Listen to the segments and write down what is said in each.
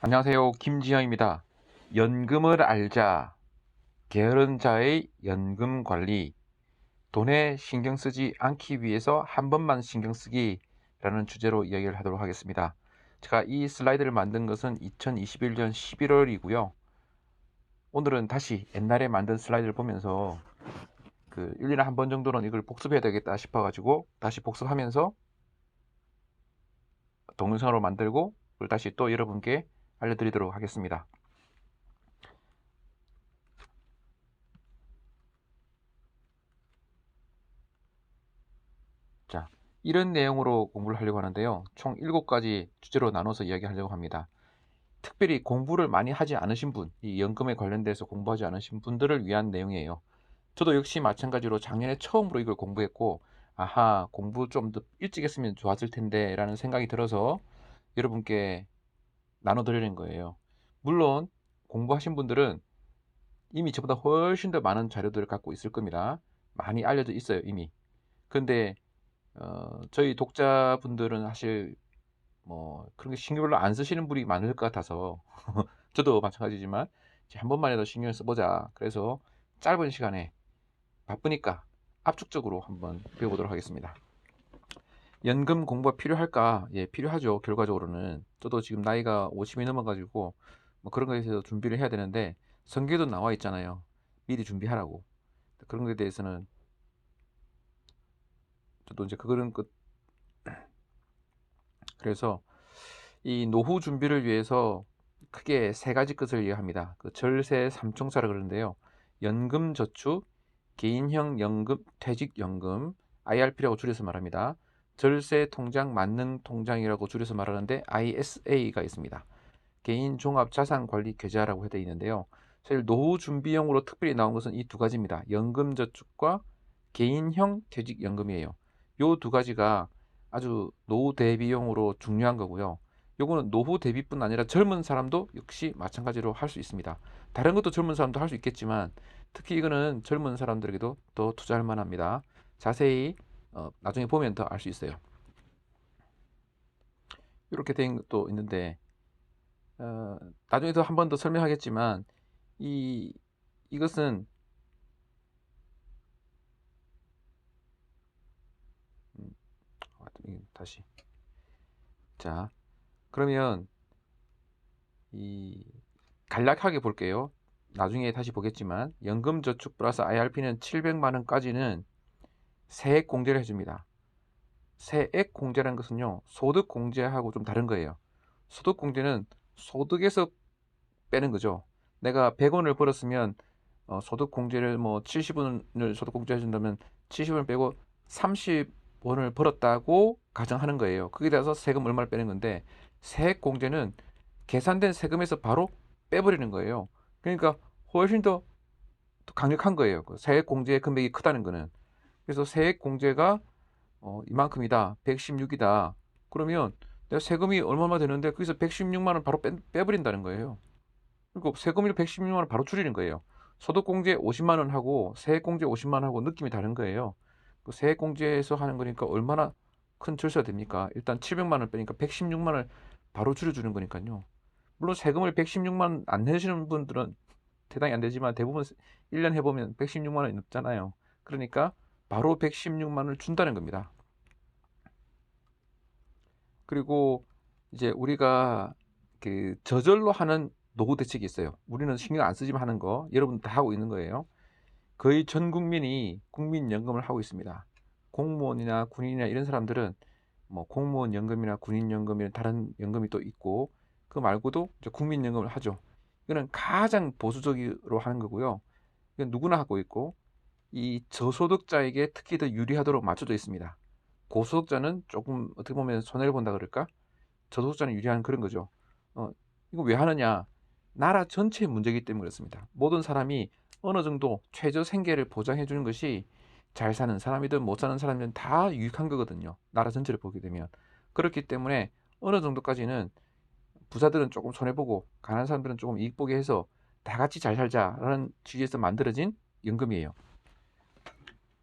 안녕하세요. 김지영입니다. 연금을 알자. 게으른 자의 연금 관리. 돈에 신경 쓰지 않기 위해서 한 번만 신경 쓰기라는 주제로 이야기를 하도록 하겠습니다. 제가 이 슬라이드를 만든 것은 2021년 11월이고요. 오늘은 다시 옛날에 만든 슬라이드를 보면서 1년에 한 번 정도는 이걸 복습해야 되겠다 싶어가지고 다시 복습하면서 동영상으로 만들고 그걸 다시 또 여러분께 알려드리도록 하겠습니다. 자, 이런 내용으로 공부를 하려고 하는데요. 총 7가지 주제로 나눠서 이야기하려고 합니다. 특별히 공부를 많이 하지 않으신 분, 이 연금에 관련돼서 공부하지 않으신 분들을 위한 내용이에요. 저도 역시 마찬가지로 작년에 처음으로 이걸 공부했고, 아하, 공부 좀 더 일찍 했으면 좋았을 텐데 라는 생각이 들어서 여러분께 나눠드리는 거예요. 물론 공부하신 분들은 이미 저보다 훨씬 더 많은 자료들을 갖고 있을 겁니다. 많이 알려져 있어요, 이미. 근데 저희 독자분들은 사실 뭐 그런 게 신경 별로 안 쓰시는 분이 많을 것 같아서 저도 마찬가지지만 이제 한 번만이라도 신경 써보자. 그래서 짧은 시간에 바쁘니까 압축적으로 한번 배워보도록 하겠습니다. 연금 공부가 필요할까? 예, 필요하죠. 결과적으로는 저도 지금 나이가 50이 넘어가지고 뭐 그런 거에 대해서 준비를 해야 되는데 성경에도 나와 있잖아요. 미리 준비하라고. 그런 거에 대해서는 저도 이제 그거는 그래서 이 노후 준비를 위해서 크게 3가지 것을 이해합니다. 그 절세 삼총사라 그러는데요. 연금 저축, 개인형 연금, 퇴직연금, IRP라고 줄여서 말합니다. 절세 통장, 만능 통장이라고 줄여서 말하는데 ISA가 있습니다. 개인 종합 자산 관리 계좌라고 되어 있는데요. 사실 노후 준비용으로 특별히 나온 것은 이 2가지입니다. 연금 저축과 개인형 퇴직연금이에요. 이 2가지가 아주 노후 대비용으로 중요한 거고요. 요거는 노후 대비뿐 아니라 젊은 사람도 역시 마찬가지로 할 수 있습니다. 다른 것도 젊은 사람도 할 수 있겠지만 특히 이거는 젊은 사람들에게도 더 투자할 만합니다. 자세히 나중에 보면 더 알 수 있어요. 이렇게 된 것도 있는데 나중에 더 한 번 더 설명하겠지만 이것은 다시 자 그러면 간략하게 볼게요. 나중에 다시 보겠지만 연금저축 플러스 IRP는 700만 원까지는 세액 공제를 해줍니다. 세액 공제라는 것은요 소득 공제하고 좀 다른 거예요. 소득 공제는 소득에서 빼는 거죠. 내가 100원을 벌었으면 소득 공제를 뭐 70원을 소득 공제해 준다면 70원을 빼고 30원을 벌었다고 가정하는 거예요. 거기에 대해서 세금 얼마를 빼는 건데 세액 공제는 계산된 세금에서 바로 빼버리는 거예요. 그러니까 훨씬 더 강력한 거예요. 그 세액 공제의 금액이 크다는 거는. 그래서 세액 공제가 이만큼이다. 116이다. 그러면 내가 세금이 얼마나 되는데 거기서 116만 원 바로 빼버린다는 거예요. 그리고 세금을 116만 원 바로 줄이는 거예요. 소득공제 50만 원 하고 세액공제 50만 원 하고 느낌이 다른 거예요. 그 세액공제에서 하는 거니까 얼마나 큰 절세가 됩니까? 일단 700만 원 빼니까 116만 원 바로 줄여주는 거니까요. 물론 세금을 116만 원 안 내시는 분들은 대당이 안 되지만 대부분 1년 해보면 116만 원이 넘잖아요. 그러니까 바로 116만 원을 준다는 겁니다. 그리고 이제 우리가 저절로 하는 노후 대책이 있어요. 우리는 신경 안 쓰지만 하는 거 여러분 다 하고 있는 거예요. 거의 전 국민이 국민연금을 하고 있습니다. 공무원이나 군인이나 이런 사람들은 뭐 공무원 연금이나 군인 연금이나 다른 연금이 또 있고 그 말고도 이제 국민연금을 하죠. 이거는 가장 보수적으로 하는 거고요. 이건 누구나 하고 있고 이 저소득자에게 특히 더 유리하도록 맞춰져 있습니다. 고소득자는 조금 어떻게 보면 손해를 본다 그럴까? 저소득자는 유리한 그런 거죠. 이거 왜 하느냐? 나라 전체의 문제이기 때문에 그렇습니다. 모든 사람이 어느 정도 최저 생계를 보장해 주는 것이 잘 사는 사람이든 못 사는 사람이든 다 유익한 거거든요. 나라 전체를 보게 되면. 그렇기 때문에 어느 정도까지는 부자들은 조금 손해보고 가난한 사람들은 조금 이익 보게 해서 다 같이 잘 살자라는 취지에서 만들어진 연금이에요.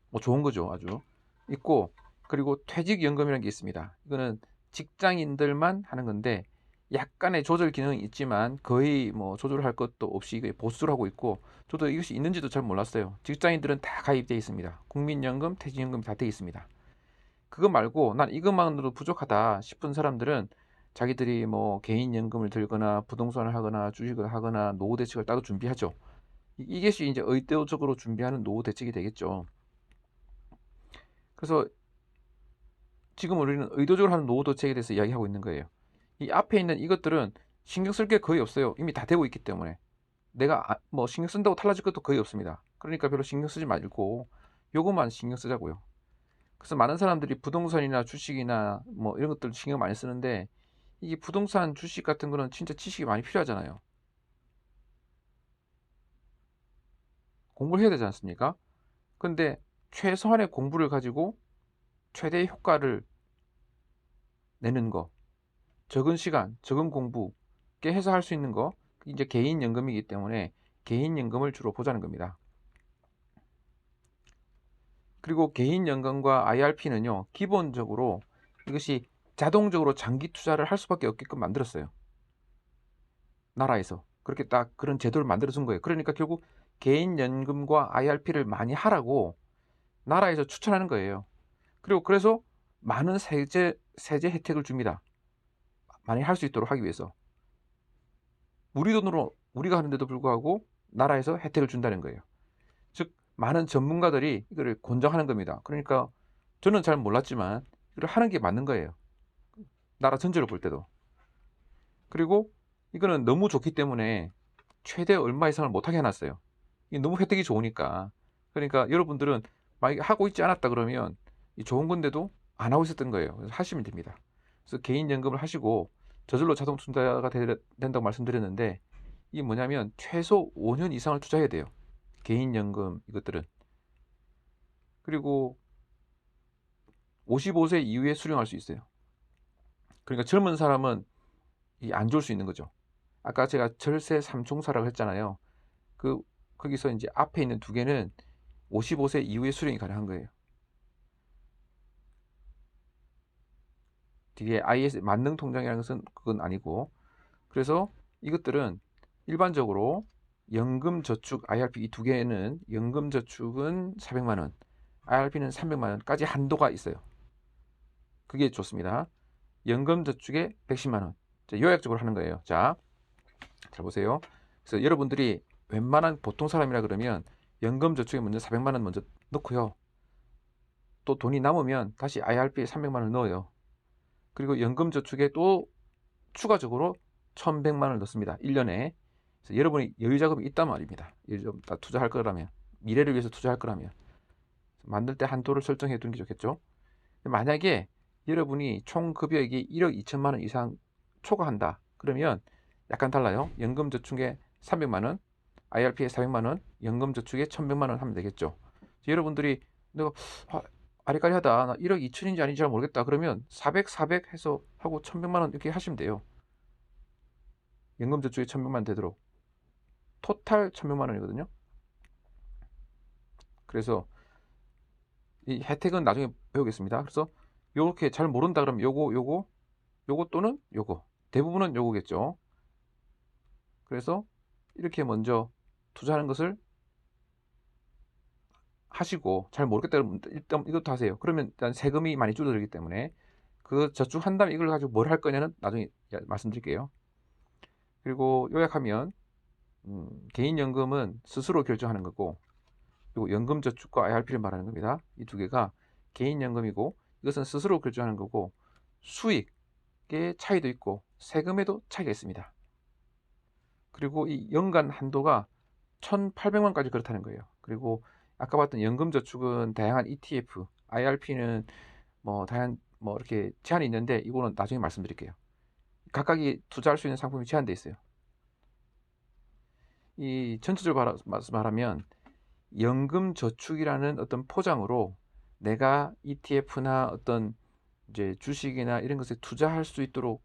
뭐 좋은 거죠, 아주. 있고, 그리고 퇴직연금이라는 게 있습니다. 이거는 직장인들만 하는 건데 약간의 조절 기능이 있지만 거의 뭐 조절할 것도 없이 보수를 하고 있고, 저도 이것이 있는지도 잘 몰랐어요. 직장인들은 다 가입되어 있습니다. 국민연금, 퇴직연금 다 되어 있습니다. 그거 말고 난 이것만으로 부족하다 싶은 사람들은 자기들이 뭐 개인연금을 들거나 부동산을 하거나 주식을 하거나 노후 대책을 따로 준비하죠. 이것이 이제 의도적으로 준비하는 노후 대책이 되겠죠. 그래서 지금 우리는 의도적으로 하는 노후 대책에 대해서 이야기하고 있는 거예요. 이 앞에 있는 이것들은 신경 쓸 게 거의 없어요. 이미 다 되고 있기 때문에. 내가 뭐 신경 쓴다고 달라질 것도 거의 없습니다. 그러니까 별로 신경 쓰지 말고 요것만 신경 쓰자고요. 그래서 많은 사람들이 부동산이나 주식이나 뭐 이런 것들 신경 많이 쓰는데, 이게 부동산, 주식 같은 거는 진짜 지식이 많이 필요하잖아요. 공부를 해야 되지 않습니까? 근데 최소한의 공부를 가지고 최대의 효과를 내는 거, 적은 시간, 적은 공부, 꽤 해서 할 수 있는 거, 이제 개인연금이기 때문에 개인연금을 주로 보자는 겁니다. 그리고 개인연금과 IRP는요, 기본적으로 이것이 자동적으로 장기 투자를 할 수밖에 없게끔 만들었어요. 나라에서. 그렇게 딱 그런 제도를 만들어 준 거예요. 그러니까 결국 개인연금과 IRP를 많이 하라고 나라에서 추천하는 거예요. 그리고 그래서 많은 세제 혜택을 줍니다. 많이 할 수 있도록 하기 위해서. 우리 돈으로 우리가 하는데도 불구하고 나라에서 혜택을 준다는 거예요. 즉 많은 전문가들이 이거를 권장하는 겁니다. 그러니까 저는 잘 몰랐지만 이걸 하는 게 맞는 거예요. 나라 전체로 볼 때도. 그리고 이거는 너무 좋기 때문에 최대 얼마 이상을 못하게 해놨어요. 이게 너무 혜택이 좋으니까. 그러니까 여러분들은 만약에 하고 있지 않았다 그러면 이 좋은 건데도 안 하고 있었던 거예요. 그래서 하시면 됩니다. 그래서 개인연금을 하시고 저절로 자동 투자가 된다고 말씀드렸는데, 이게 뭐냐면 최소 5년 이상을 투자해야 돼요. 개인연금 이것들은. 그리고 55세 이후에 수령할 수 있어요. 그러니까 젊은 사람은 안 좋을 수 있는 거죠. 아까 제가 절세 삼총사라고 했잖아요. 거기서 이제 앞에 있는 두 개는 55세 이후에 수령이 가능한 거예요. 뒤에 IS 만능 통장이라는 것은 그건 아니고, 그래서 이것들은 일반적으로 연금 저축 IRP 이 두 개는 연금 저축은 400만 원, IRP는 300만 원까지 한도가 있어요. 그게 좋습니다. 연금 저축에 110만 원. 자, 요약적으로 하는 거예요. 자, 잘 보세요. 그래서 여러분들이 웬만한 보통 사람이라 그러면 연금 저축에 먼저 400만 원 먼저 넣고요. 또 돈이 남으면 다시 IRP에 300만 원 넣어요. 그리고 연금 저축에 또 추가적으로 1100만 원을 넣습니다. 1년에. 그래서 여러분이 여유 자금이 있단 말입니다. 좀 투자할 거라면, 미래를 위해서 투자할 거라면 만들 때 한도를 설정해 두는 게 좋겠죠. 만약에 여러분이 총 급여액이 1억 2천만 원 이상 초과한다 그러면 약간 달라요. 연금 저축에 300만 원, IRP에 400만 원, 연금 저축에 1100만 원 하면 되겠죠. 여러분들이 내가 아리까리하다, 나 1억 2천인지 아닌지 잘 모르겠다 그러면 400, 400 해서 하고 1100만 원 이렇게 하시면 돼요. 연금 저축에 1100만 원 되도록. 토탈 1100만 원이거든요. 그래서 이 혜택은 나중에 배우겠습니다. 그래서 요렇게 잘 모른다 그러면 요거 또는 요거, 대부분은 요거겠죠. 그래서 이렇게 먼저 투자하는 것을 하시고, 잘 모르겠다 그러면 일단 이것도 하세요. 그러면 일단 세금이 많이 줄어들기 때문에 그 저축한 다음에 이걸 가지고 뭘 할 거냐는 나중에 말씀드릴게요. 그리고 요약하면 개인연금은 스스로 결정하는 거고, 그리고 연금저축과 IRP를 말하는 겁니다. 이 두 개가 개인연금이고, 이것은 스스로 결정하는 거고, 수익의 차이도 있고 세금에도 차이가 있습니다. 그리고 이 연간 한도가 1800만까지 그렇다는 거예요. 그리고 아까 봤던 연금저축은 다양한 ETF, IRP는 뭐 다양한 뭐 이렇게 제한이 있는데 이거는 나중에 말씀드릴게요. 각각이 투자할 수 있는 상품이 제한되어 있어요. 이 전체적으로 말하면 연금저축이라는 어떤 포장으로 내가 ETF나 어떤 이제 주식이나 이런 것에 투자할 수 있도록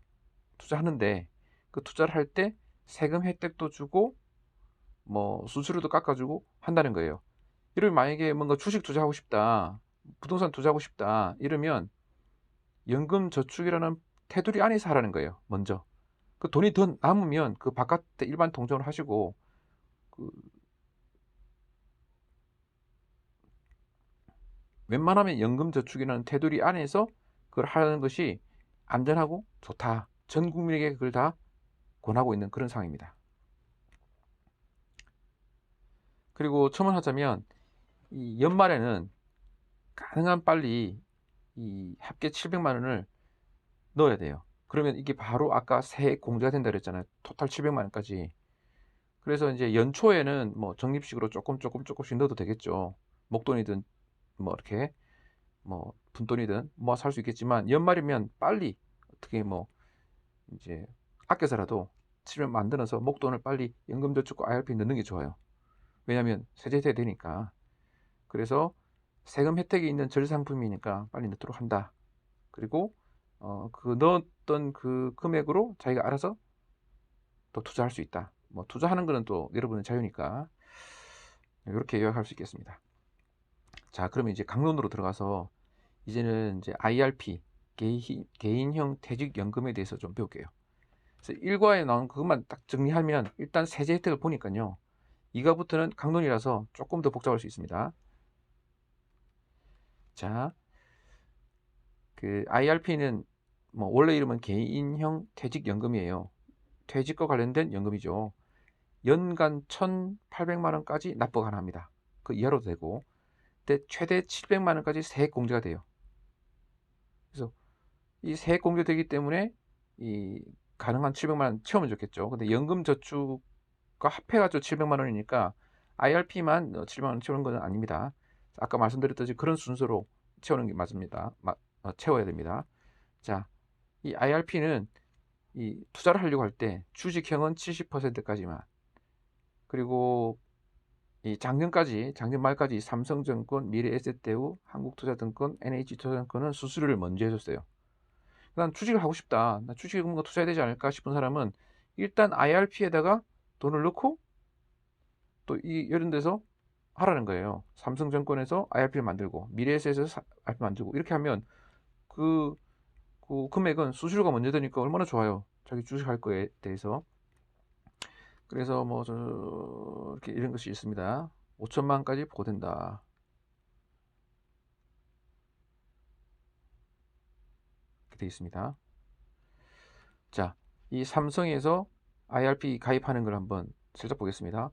투자하는데, 그 투자를 할 때 세금 혜택도 주고 뭐 수수료도 깎아주고 한다는 거예요. 이러면 만약에 뭔가 주식 투자하고 싶다, 부동산 투자하고 싶다 이러면 연금 저축이라는 테두리 안에서 하라는 거예요. 먼저. 그 돈이 더 남으면 그 바깥에 일반 통장으로 하시고, 그 웬만하면 연금저축이라는 테두리 안에서 그걸 하는 것이 안전하고 좋다. 전 국민에게 그걸 다 권하고 있는 그런 상황입니다. 그리고 첨언하자면 이 연말에는 가능한 빨리 이 합계 700만 원을 넣어야 돼요. 그러면 이게 바로 아까 세액 공제가 된다 그랬잖아요. 토탈 700만 원까지. 그래서 이제 연초에는 뭐 적립식으로 조금씩 넣어도 되겠죠. 목돈이든 뭐 이렇게 뭐 푼돈이든 뭐 살 수 있겠지만, 연말이면 빨리 어떻게 뭐 이제 아껴서라도 700만 만들어서 목돈을 빨리 연금저축과 IRP 넣는 게 좋아요. 왜냐하면 세제 혜택이 되니까. 그래서 세금 혜택이 있는 절상품이니까 빨리 넣도록 한다. 그리고 그 넣었던 그 금액으로 자기가 알아서 또 투자할 수 있다. 뭐 투자하는 거는 또 여러분의 자유니까 이렇게 요약할 수 있겠습니다. 자, 그러면 이제 강론으로 들어가서 이제는 이제 IRP, 개인형 퇴직연금에 대해서 좀 배울게요. 그래서 1과에 나온 그것만 딱 정리하면 일단 세제 혜택을 보니까요. 2과부터는 강론이라서 조금 더 복잡할 수 있습니다. 자, 그 IRP는 뭐 원래 이름은 개인형 퇴직연금이에요. 퇴직과 관련된 연금이죠. 연간 1,800만 원까지 납부 가능합니다. 그 이하로도 되고, 근데 최대 700만 원까지 세액 공제가 돼요. 그래서 이 세액 공제되기 때문에 이 가능한 700만 원 채우면 좋겠죠. 근데 연금저축과 합해가지고 700만 원이니까 IRP만 700만 원 채우는 건 아닙니다. 아까 말씀드렸듯이 그런 순서로 채우는 게 맞습니다. 채워야 됩니다. 자, 이 IRP는 이 투자를 하려고 할 때 주식형은 70%까지만, 그리고 이 작년 말까지 삼성증권, 미래에셋대우, 한국투자증권, NH투자증권은 수수료를 먼저 해줬어요. 난 주식을 하고 싶다, 나 주식에 뭔가 투자해야 되지 않을까 싶은 사람은 일단 IRP에다가 돈을 넣고 또 이런 데서 하라는 거예요. 삼성증권에서 IRP를 만들고 미래에셋에서 IRP 만들고 이렇게 하면 그 금액은 수수료가 먼저 되니까 얼마나 좋아요. 자기 주식 할 거에 대해서. 그래서 뭐 이렇게 이런 것이 있습니다. 5천만 원까지 보고된다. 이렇게 되어 있습니다. 자, 이 삼성에서 IRP 가입하는 걸 한번 살짝 보겠습니다.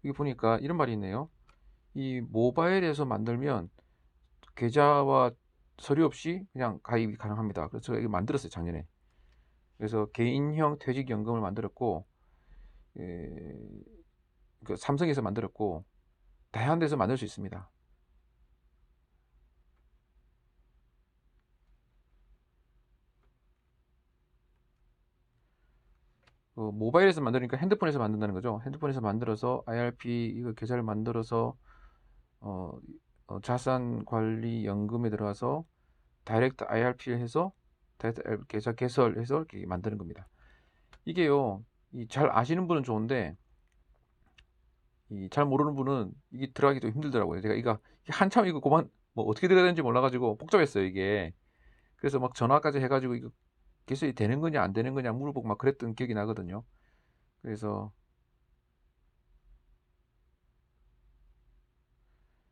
여기 보니까 이런 말이 있네요. 이 모바일에서 만들면 계좌와 서류 없이 그냥 가입이 가능합니다. 그래서 제가 이거 만들었어요, 작년에. 그래서 개인형 퇴직연금을 만들었고, 그 삼성에서 만들었고, 다양한 데서 만들 수 있습니다. 모바일에서 만드니까 핸드폰에서 만든다는 거죠. 핸드폰에서 만들어서 IRP 이거 계좌를 만들어서 자산관리연금에 들어가서 다이렉트 IRP를 해서 다이렉트 계좌 개설해서 이렇게 만드는 겁니다. 이게요, 잘 아시는 분은 좋은데 잘 모르는 분은 이게 들어가기 좀 힘들더라고요. 제가 이거 한참 이거 그만 뭐 어떻게 들어야 되는지 몰라가지고 복잡했어요, 이게. 그래서 막 전화까지 해가지고 이거 개설이 되는 거냐 안 되는 거냐 물어보고 막 그랬던 기억이 나거든요. 그래서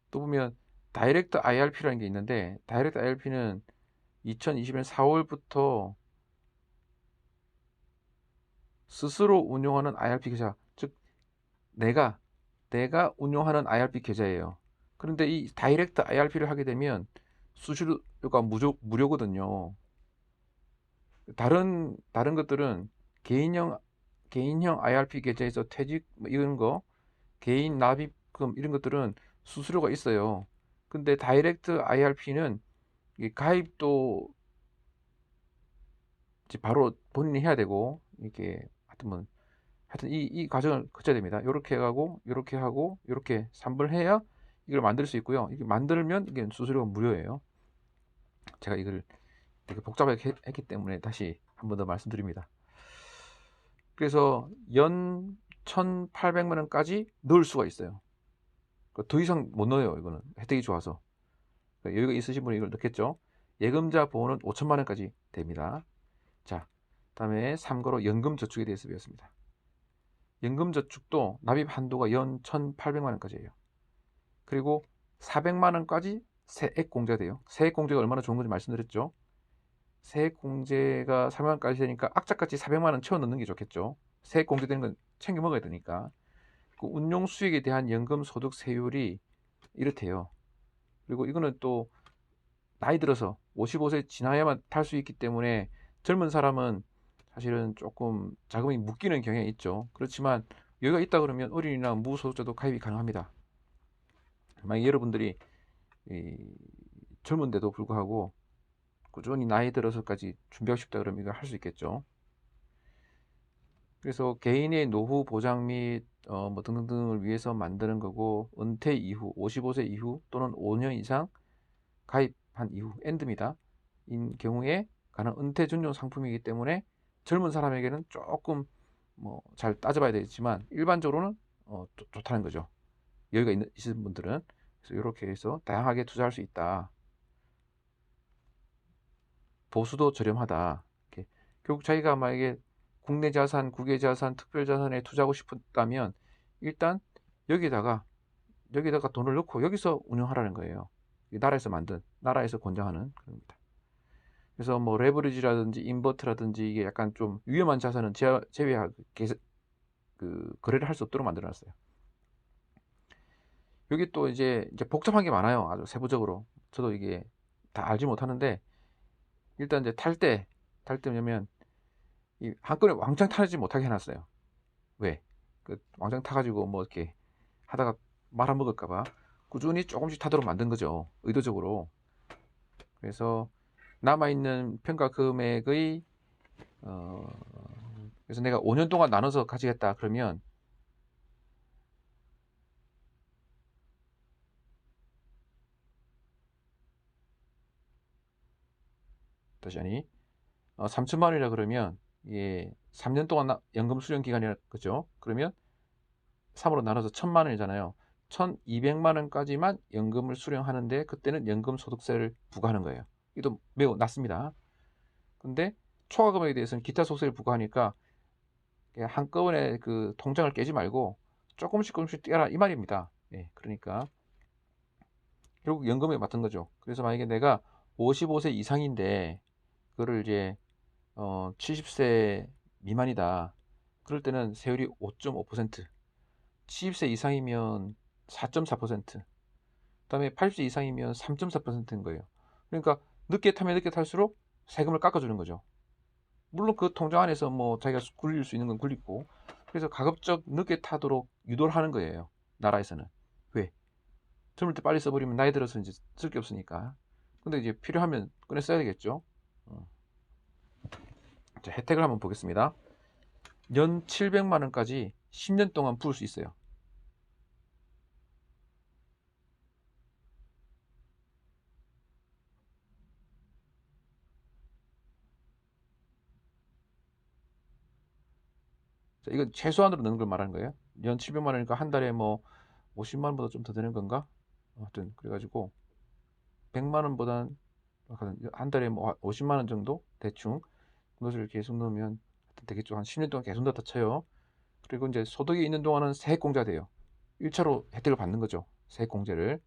또 보면 다이렉트 IRP라는 게 있는데, 다이렉트 IRP는 2020년 4월부터 스스로 운용하는 IRP 계좌, 즉 내가 운용하는 IRP 계좌예요. 그런데 이 다이렉트 IRP를 하게 되면 수수료가 무료거든요. 다른 것들은 개인형 IRP 계좌에서 퇴직 뭐 이런 거, 개인 납입금 이런 것들은 수수료가 있어요. 근데 다이렉트 IRP는 가입도 이제 바로 본인이 해야 되고, 이게 하여튼 이 과정을 거쳐야 됩니다. 이렇게 하고 이렇게 하고 이렇게 3번 해야 이걸 만들 수 있고요. 이게 만들면 이게 수수료가 무료예요. 제가 이걸 되게 복잡하게 했기 때문에 다시 한 번 더 말씀드립니다. 그래서 연 1,800만 원까지 넣을 수가 있어요. 더 이상 못 넣어요. 이거는 혜택이 좋아서. 여유가 있으신 분이 이걸 넣겠죠. 예금자 보호는 5천만 원까지 됩니다. 자, 다음에 3거로 연금저축에 대해서 배웠습니다. 연금저축도 납입 한도가 연 1,800만 원까지예요. 그리고 400만 원까지 세액공제가 돼요. 세액공제가 얼마나 좋은 건지 말씀드렸죠. 세액공제가 400만 원까지 되니까 악착같이 400만 원 채워 넣는 게 좋겠죠. 세액공제되는 건 챙겨 먹어야 되니까. 그 운용수익에 대한 연금소득세율이 이렇대요. 그리고 이거는 또 나이 들어서 55세 지나야만 탈 수 있기 때문에 젊은 사람은 사실은 조금 자금이 묶이는 경향이 있죠. 그렇지만 여유가 있다 그러면 어린이나 무소득자도 가입이 가능합니다. 만약 여러분들이 젊은데도 불구하고 꾸준히 나이 들어서까지 준비하고 싶다 그러면 이걸 할 수 있겠죠. 그래서 개인의 노후 보장 및 뭐 등등등을 위해서 만드는 거고, 은퇴 이후 55세 이후 또는 5년 이상 가입한 이후 엔드입니다. 인 경우에 가능 은퇴 준용 상품이기 때문에 젊은 사람에게는 조금 뭐 잘 따져봐야 되겠지만 일반적으로는 좋다는 거죠. 여유가 있으신 분들은. 그래서 이렇게 해서 다양하게 투자할 수 있다. 보수도 저렴하다. 이렇게. 결국 자기가 만약에 국내 자산, 국외 자산, 특별 자산에 투자하고 싶다면 일단 여기다가 돈을 넣고 여기서 운영하라는 거예요. 나라에서 만든, 나라에서 권장하는 겁니다. 그래서 뭐 레버리지라든지 인버트라든지 이게 약간 좀 위험한 자산은 제외하고 거래를 할 수 없도록 만들어놨어요. 여기 또 이제 복잡한 게 많아요. 아주 세부적으로. 저도 이게 다 알지 못하는데 일단 이제 탈 때 뭐냐면 이 한꺼번에 왕창 타지 못하게 해놨어요. 왜? 왕창 타가지고 뭐 이렇게 하다가 말아먹을까봐 꾸준히 조금씩 타도록 만든 거죠. 의도적으로. 그래서 남아있는 평가 금액의 그래서 내가 5년 동안 나눠서 가지겠다 그러면 다시 하니 3천만 원이라 그러면 이게 3년 동안 연금 수령 기간이라 그죠? 그러면 3으로 나눠서 1,000만 원이잖아요. 1,200만 원까지만 연금을 수령하는데 그때는 연금소득세를 부과하는 거예요. 이도 매우 낮습니다. 근데 초과 금액에 대해서는 기타 소득세를 부과하니까 한꺼번에 그 통장을 깨지 말고 조금씩 떼라 이 말입니다. 예, 그러니까 결국 연금에 맞는 거죠. 그래서 만약에 내가 55세 이상인데 그거를 이제 70세 미만이다. 그럴 때는 세율이 5.5%, 70세 이상이면 4.4%, 그다음에 80세 이상이면 3.4%인 거예요. 그러니까 늦게 타면 늦게 탈수록 세금을 깎아주는 거죠. 물론 그 통장 안에서 뭐 자기가 굴릴 수 있는 건 굴리고, 그래서 가급적 늦게 타도록 유도를 하는 거예요. 나라에서는. 왜? 젊을 때 빨리 써버리면 나이 들어서 이제 쓸 게 없으니까. 근데 이제 필요하면 꺼내 써야 되겠죠. 자, 혜택을 한번 보겠습니다. 연 700만 원까지 10년 동안 부을 수 있어요. 자, 이건 최소한으로 넣는 걸 말하는 거예요. 연 700만 원이니까 한 달에 뭐 50만 원보다 좀 더 되는 건가? 아무튼 그래가지고 100만 원보다는 한 달에 뭐 50만 원 정도 대충 그것을 계속 넣으면 되겠죠. 한 10년 동안 계속 넣다 쳐요. 그리고 이제 소득이 있는 동안은 세액공제가 돼요. 1차로 혜택을 받는 거죠. 세액공제를.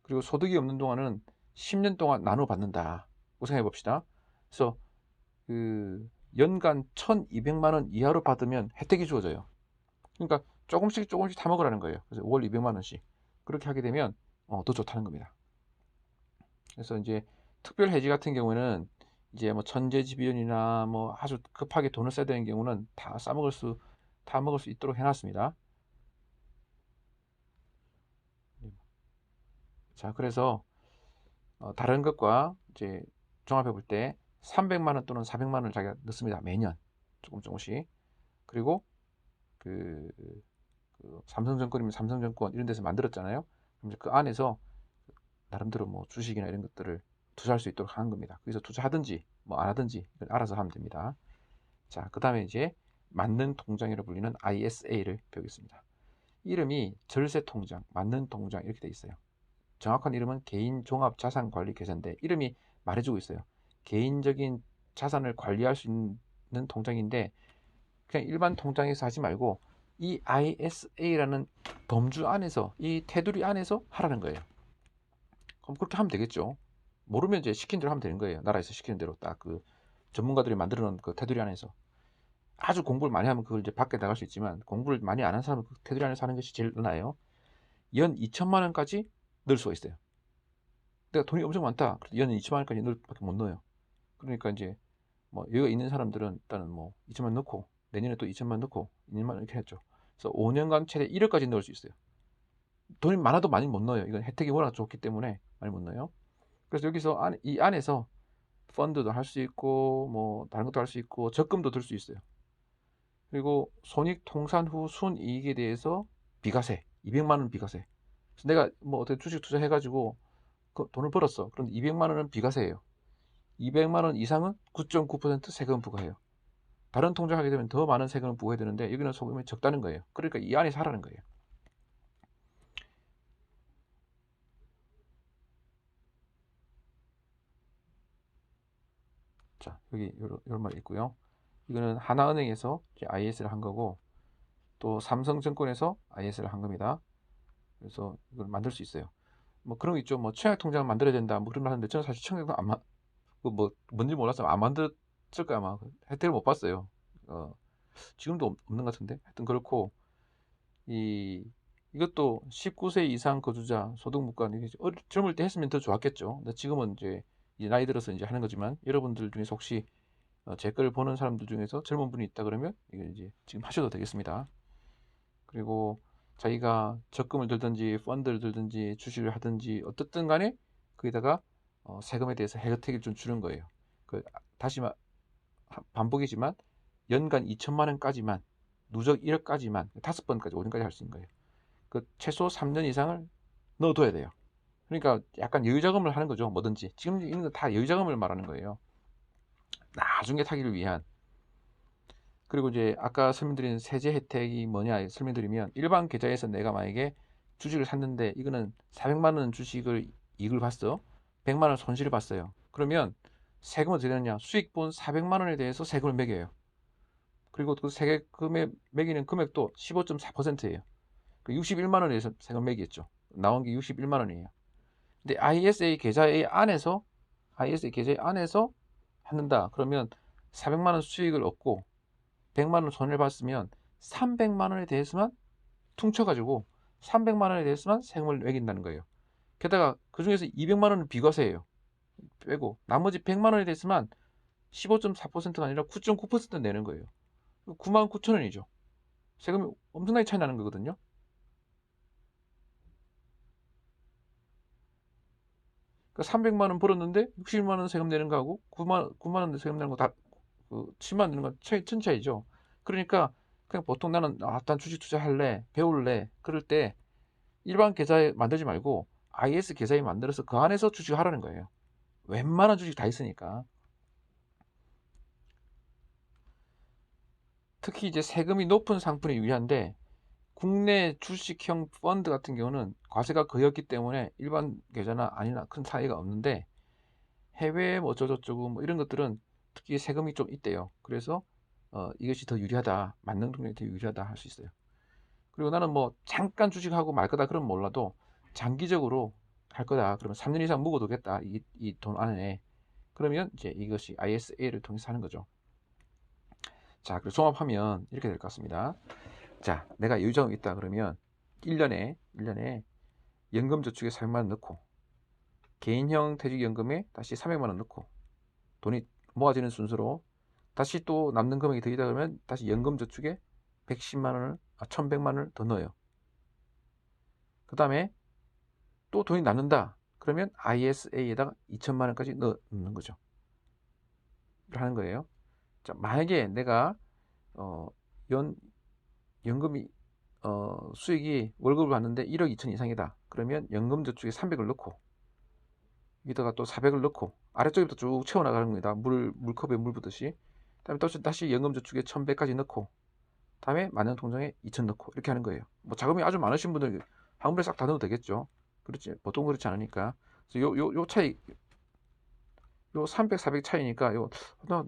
그리고 소득이 없는 동안은 10년 동안 나눠 받는다. 생각해 봅시다. 그래서 그 연간 1,200만 원 이하로 받으면 혜택이 주어져요. 그러니까 조금씩 다 먹으라는 거예요. 그래서 월 200만 원씩 그렇게 하게 되면 더 좋다는 겁니다. 그래서 이제 특별 해지 같은 경우에는 이제 뭐 천재지변이나 뭐 아주 급하게 돈을 써야 되는 경우는 다 먹을 수 있도록 해놨습니다. 자, 그래서 다른 것과 이제 종합해 볼 때 300만 원 또는 400만 원을 자기가 넣습니다. 매년 조금씩. 그리고 그 삼성증권이면 삼성증권 이런 데서 만들었잖아요. 그럼 그 안에서 나름대로 뭐 주식이나 이런 것들을 투자할 수 있도록 하는 겁니다. 그래서 투자하든지 뭐 안 하든지 알아서 하면 됩니다. 자, 그 다음에 이제 만능 통장이라고 불리는 ISA를 배우겠습니다. 이름이 절세통장, 만능 통장 이렇게 돼 있어요. 정확한 이름은 개인종합자산관리계좌인데 이름이 말해주고 있어요. 개인적인 자산을 관리할 수 있는 통장인데 그냥 일반 통장에서 하지 말고 이 ISA라는 범주 안에서, 이 테두리 안에서 하라는 거예요. 그럼 그렇게 하면 되겠죠. 모르면 이제 시킨 대로 하면 되는 거예요. 나라에서 시키는 대로 딱 그 전문가들이 만들어 놓은 그 테두리 안에서. 아주 공부를 많이 하면 그걸 이제 밖에 나갈 수 있지만, 공부를 많이 안 한 사람은 그 테두리 안에서 하는 것이 제일 나아요. 연 2천만 원까지 넣을 수가 있어요. 내가 돈이 엄청 많다. 연 2천만 원까지 넣을 밖에 못 넣어요. 그러니까 이제 뭐 여유가 있는 사람들은 일단은 뭐 2천만 원 넣고 내년에 또 2천만 원 넣고 2년만 원 이렇게 했죠. 그래서 5년간 최대 1억까지 넣을 수 있어요. 돈이 많아도 많이 못 넣어요. 이건 혜택이 워낙 좋기 때문에 많이 못 넣어요. 그래서 여기서 이 안에서 펀드도 할 수 있고 뭐 다른 것도 할 수 있고 적금도 들 수 있어요. 그리고 손익 통산 후 순이익에 대해서 비과세, 200만 원 비과세. 그래서 내가 뭐 어떻게 주식 투자해가지고 그 돈을 벌었어. 그런데 200만 원은 비과세예요. 200만 원 이상은 9.9% 세금 부과해요. 다른 통장 하게 되면 더 많은 세금을 부과해야 되는데 여기는 소금이 적다는 거예요. 그러니까 이 안에서 하라는 거예요. 자, 여기 이런 말 있고요. 이거는 하나은행에서 IS를 한 거고, 또 삼성증권에서 IS를 한 겁니다. 그래서 이걸 만들 수 있어요. 뭐 그런 거 있죠. 뭐 청약 통장 만들어야 된다. 뭐 그런 말 하는데 저는 사실 청약도 뭐 뭔지 몰라서 안 만들었을 거야 아마. 혜택을 못 봤어요. 지금도 없는 것 같은데. 하여튼 그렇고 이것도 19세 이상 거주자 소득무관 젊을 때 했으면 더 좋았겠죠. 근데 지금은 이제 나이 들어서 이제 하는 거지만 여러분들 중에서 혹시 제 걸 보는 사람들 중에서 젊은 분이 있다 그러면 이거 이제 지금 하셔도 되겠습니다. 그리고 자기가 적금을 들든지 펀드를 들든지 주식을 하든지 어떻든 간에 거기다가 세금에 대해서 혜택을 좀 주는 거예요. 다시 반복이지만 연간 2천만 원까지만, 누적 1억까지만 5번까지 5년까지 할 수 있는 거예요. 최소 3년 이상을 넣어둬야 돼요. 그러니까 약간 여유자금을 하는 거죠. 뭐든지 지금 있는 거 다 여유자금을 말하는 거예요. 나중에 타기를 위한. 그리고 이제 아까 설명드린 세제 혜택이 뭐냐 설명드리면, 일반 계좌에서 내가 만약에 주식을 샀는데 이거는 400만 원 주식을 이익을 봤어. 100만 원 손실을 봤어요. 그러면 세금을 어떻게 되느냐? 수익분 400만 원에 대해서 세금을 매겨요. 그리고 그 세금에 매기는 금액도 15.4%예요. 61만 원에 대해서 세금 매기겠죠. 나온 게 61만 원이에요. 근데 ISA 계좌의 안에서 한다. 그러면 400만 원 수익을 얻고 100만 원 손해를 봤으면 300만 원에 대해서만 퉁쳐가지고 300만 원에 대해서만 세금을 매긴다는 거예요. 게다가 그 중에서 200만 원은 비과세예요. 빼고 나머지 100만 원에 대해서만 15.4%가 아니라 9.9% 내는 거예요. 9만 9천 원이죠. 세금이 엄청나게 차이 나는 거거든요. 그러니까 300만 원 벌었는데 60만 원 세금 내는 거하고 9만 원 세금 내는 거 다 7만 원 내는 건 천 차이죠. 그러니까 그냥 보통 나는 난 주식 투자할래, 배울래. 그럴 때 일반 계좌에 만들지 말고 IS 계좌에 만들어서 그 안에서 주식을 하라는 거예요. 웬만한 주식 다 있으니까. 특히 이제 세금이 높은 상품이 유리한데, 국내 주식형 펀드 같은 경우는 과세가 거의 없기 때문에 일반 계좌나 아니나 큰 차이가 없는데, 해외 뭐 어쩌고저쩌고 뭐 이런 것들은 특히 세금이 좀 있대요. 그래서 이것이 더 유리하다, 만능 통장이 더 유리하다 할 수 있어요. 그리고 나는 뭐 잠깐 주식하고 말 거다 그러면 몰라도 장기적으로 할 거다 그러면 3년 이상 묵어두겠다 이 돈 안에, 그러면 이제 이것이 ISA를 통해서 하는 거죠. 자, 그리고 종합하면 이렇게 될 것 같습니다. 자, 내가 여유자금 있다 그러면 1년에 연금저축에 400만 원 넣고, 개인형 퇴직연금에 다시 300만 원 넣고, 돈이 모아지는 순서로 다시 또 남는 금액이 더 있다 그러면 다시 연금저축에 110만 원을 1100만 원을 더 넣어요. 그 다음에 또 돈이 남는다 그러면 ISA에다가 2천만 원까지 넣는 거죠. 하는 거예요. 자, 만약에 내가 연금이 수익이 월급을 받는데 1억 2천 이상이다 그러면 연금저축에 300을 넣고, 여기다가 또 400을 넣고 아래쪽부터 쭉 채워나가는 겁니다. 물컵에 물 붓듯이. 다음에 다시 연금저축에 1100까지 넣고, 다음에 만년통장에 2000 넣고, 이렇게 하는 거예요. 뭐 자금이 아주 많으신 분들 한 번에 싹 다 넣어도 되겠죠. 그렇지 보통 그렇지 않으니까. 그래서 요 차이 요 300, 400 차이니까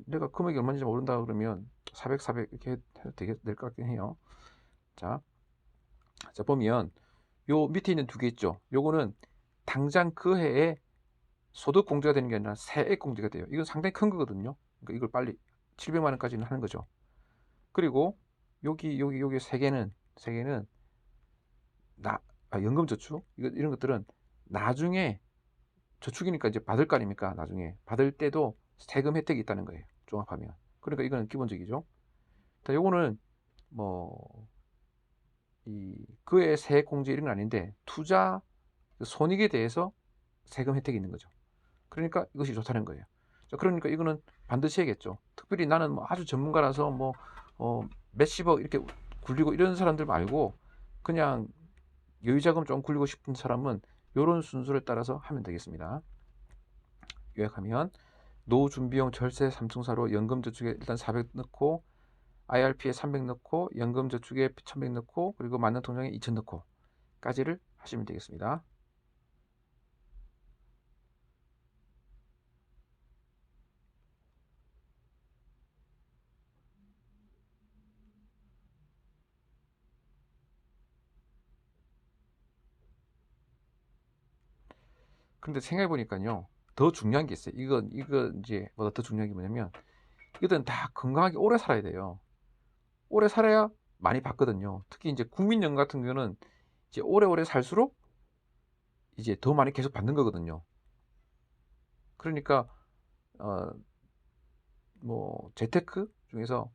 내가 금액이 얼마인지 모른다 그러면 400, 400 이렇게 해도 될 것 같긴 해요. 자, 보면 요 밑에 있는 두 개 있죠. 요거는 당장 그 해에 소득 공제가 되는 게 아니라 세액 공제가 돼요. 이건 상당히 큰 거거든요. 그러니까 이걸 빨리 700만 원까지는 하는 거죠. 그리고 여기 세 개는 연금저축 이런 것들은 나중에 저축이니까 이제 받을 거 아닙니까? 나중에 받을 때도 세금 혜택이 있다는 거예요. 종합하면. 그러니까 이거는 기본적이죠. 자, 요거는 뭐 그의 세액 공제 이런 건 아닌데 투자 손익에 대해서 세금 혜택이 있는 거죠. 그러니까 이것이 좋다는 거예요. 자, 그러니까 이거는 반드시 해야겠죠. 특별히 나는 뭐 아주 전문가라서 몇십억 이렇게 굴리고 이런 사람들 말고 그냥 여유자금 좀 굴리고 싶은 사람은 이런 순서를 따라서 하면 되겠습니다. 요약하면 노후준비용 절세 3층사로 연금저축에 일단 400 넣고 IRP에 300 넣고 연금저축에 1100 넣고 그리고 만능통장에 2000 넣고 까지를 하시면 되겠습니다. 근데 생각해보니까요 더 중요한 게 있어요. 이거 이제 보다 더 중요한 게 뭐냐면 이것은 다 건강하게 오래 살아야 돼요. 오래 살아야 많이 받거든요. 특히 이제 국민연금 같은 경우는 이제 오래오래 살수록 이제 더 많이 계속 받는 거거든요. 그러니까 뭐 재테크 중에서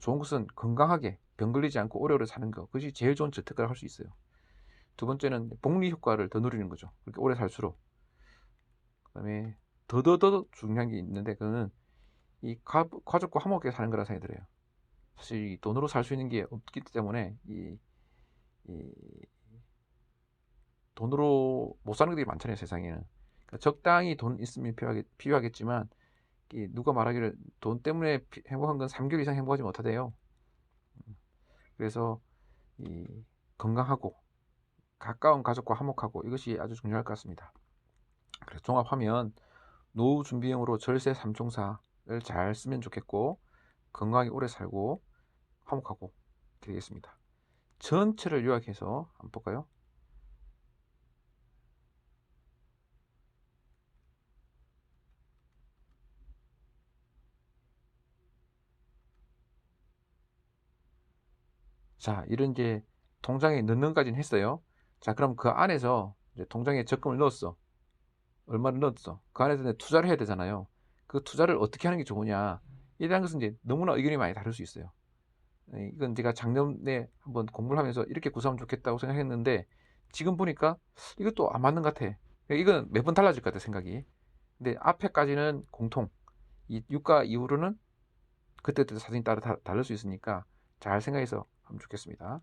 좋은 것은 건강하게 병 걸리지 않고 오래오래 사는 거, 그것이 제일 좋은 재테크를 할 수 있어요. 두 번째는 복리 효과를 더 누리는 거죠. 그렇게 오래 살수록. 그다음에 더 중요한 게 있는데 그거는 이 가족과 화목하게 사는 거라 생각이 들어요. 사실 이 돈으로 살 수 있는 게 없기 때문에 이 돈으로 못 사는 것들이 많잖아요, 세상에는. 그러니까 적당히 돈 있으면 필요하겠지만 누가 말하기를 돈 때문에 행복한 건 3개월 이상 행복하지 못하대요. 그래서 이 건강하고 가까운 가족과 화목하고 이것이 아주 중요할 것 같습니다. 그래서 종합하면 노후 준비용으로 절세 3총사를 잘 쓰면 좋겠고 건강하게 오래 살고 화목하고 되겠습니다. 전체를 요약해서 한번 볼까요? 자, 이런 이제 통장에 넣는까지는 했어요. 자, 그럼 그 안에서 이제 통장에 적금을 넣었어. 얼마를 넣었어. 그 안에서 이제 투자를 해야 되잖아요. 그 투자를 어떻게 하는 게 좋으냐. 이라는 것은 이제 너무나 의견이 많이 다를 수 있어요. 이건 제가 작년에 한번 공부를 하면서 이렇게 구성하면 좋겠다고 생각했는데 지금 보니까 이것도 안 맞는 것 같아. 이건 매번 달라질 것 같아, 생각이. 근데 앞에까지는 공통. 이 유가 이후로는 그때그때 사정이 따라 다를 수 있으니까 잘 생각해서 하면 좋겠습니다.